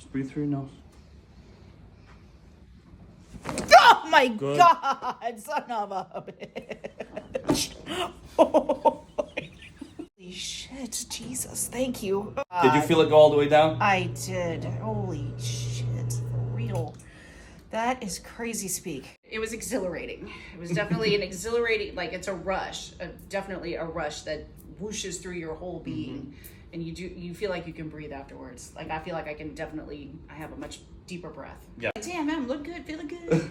Just breathe through your nose. Oh my Good. God, son of a bitch. Holy shit, Jesus, thank you. Did you feel it go all the way down? I did. Holy shit, for real. That is crazy speak. It was exhilarating. It was definitely an exhilarating, like it's a rush, definitely a rush that whooshes through your whole being. And you feel like you can breathe afterwards. Like I feel like I have a much deeper breath. Yeah. Damn, man, look good, feeling good.